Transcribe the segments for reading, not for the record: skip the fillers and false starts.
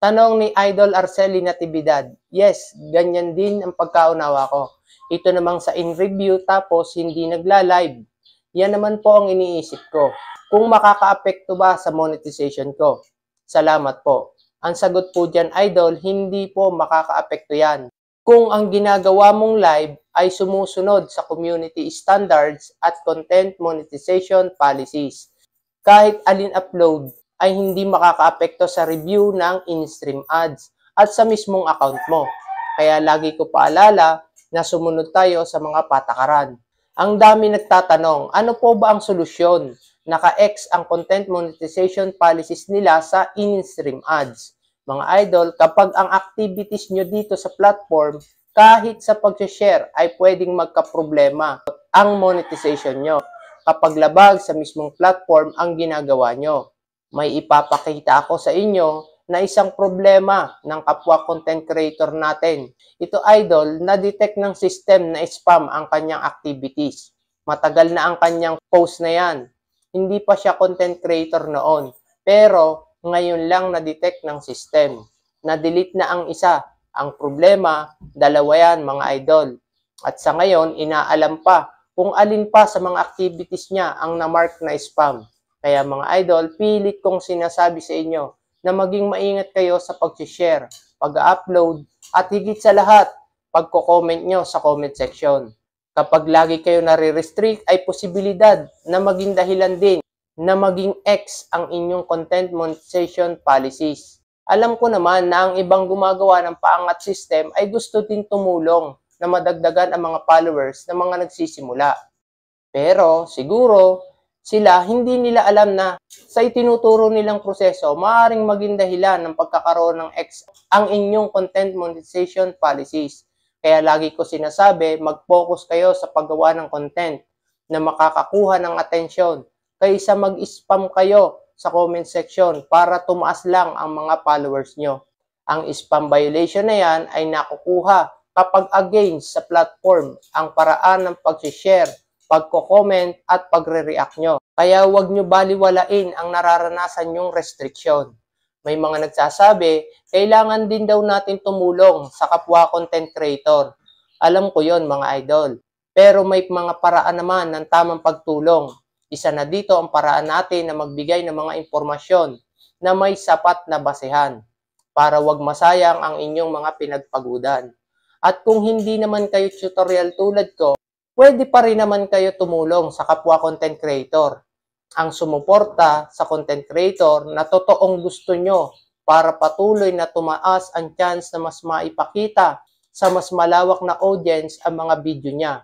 Tanong ni Idol Arceli Natividad. Yes, ganyan din ang pagkaunawa ko. Ito namang sa in-review tapos hindi nagla-live. Yan naman po ang iniisip ko. Kung makaka-apekto ba sa monetization ko? Salamat po. Ang sagot po dyan, Idol, hindi po makaka-apekto yan. Kung ang ginagawa mong live ay sumusunod sa community standards at content monetization policies. Kahit alin upload ay hindi makakaapekto sa review ng in-stream ads at sa mismong account mo. Kaya lagi ko paalala na sumunod tayo sa mga patakaran. Ang dami nagtatanong, ano po ba ang solusyon? Naka-X ang content monetization policies nila sa in-stream ads. Mga idol, kapag ang activities nyo dito sa platform, kahit sa pag-share ay pwedeng magka-problema ang monetization nyo kapag labag sa mismong platform ang ginagawa nyo. May ipapakita ako sa inyo na isang problema ng kapwa content creator natin. Ito, idol, na-detect ng system na spam ang kanyang activities. Matagal na ang kanyang post na yan. Hindi pa siya content creator noon. Pero ngayon lang na-detect ng system. Na-delete na ang isa. Ang problema, dalawa yan mga idol. At sa ngayon, inaalam pa kung alin pa sa mga activities niya ang na-mark na spam. Kaya mga idol, pilit kong sinasabi sa inyo na maging maingat kayo sa pag-share, pag-upload, at higit sa lahat, pagko-comment nyo sa comment section. Kapag lagi kayo nare-restrict, ay posibilidad na maging dahilan din na maging X ang inyong content monetization policies. Alam ko naman na ang ibang gumagawa ng paangat system ay gusto din tumulong na madagdagan ang mga followers ng mga nagsisimula. Pero siguro, sila hindi nila alam na sa itinuturo nilang proseso, maaaring maging dahilan ng pagkakaroon ng X ang inyong content monetization policies. Kaya lagi ko sinasabi, mag-focus kayo sa paggawa ng content na makakakuha ng atensyon kaysa mag-spam kayo sa comment section para tumaas lang ang mga followers nyo. Ang spam violation na yan ay nakukuha kapag against sa platform ang paraan ng pag-share, pagko-comment at pagre-react nyo. Kaya huwag nyo baliwalain ang nararanasan nyong restriction. May mga nagsasabi, kailangan din daw natin tumulong sa kapwa content creator. Alam ko yon mga idol. Pero may mga paraan naman ng tamang pagtulong. Isa na dito ang paraan natin na magbigay ng mga impormasyon na may sapat na basehan para wag masayang ang inyong mga pinagpagudan. At kung hindi naman kayo tutorial tulad ko, pwede pa rin naman kayo tumulong sa kapwa content creator. Ang sumuporta sa content creator na totoong gusto nyo para patuloy na tumaas ang chance na mas maipakita sa mas malawak na audience ang mga video niya.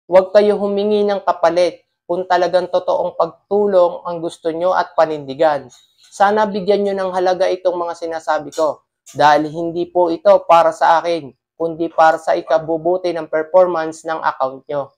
Huwag kayo humingi ng kapalit kung talagang totoong pagtulong ang gusto nyo at panindigan. Sana bigyan nyo ng halaga itong mga sinasabi ko dahil hindi po ito para sa akin, kundi para sa ikabubuti ng performance ng account nyo.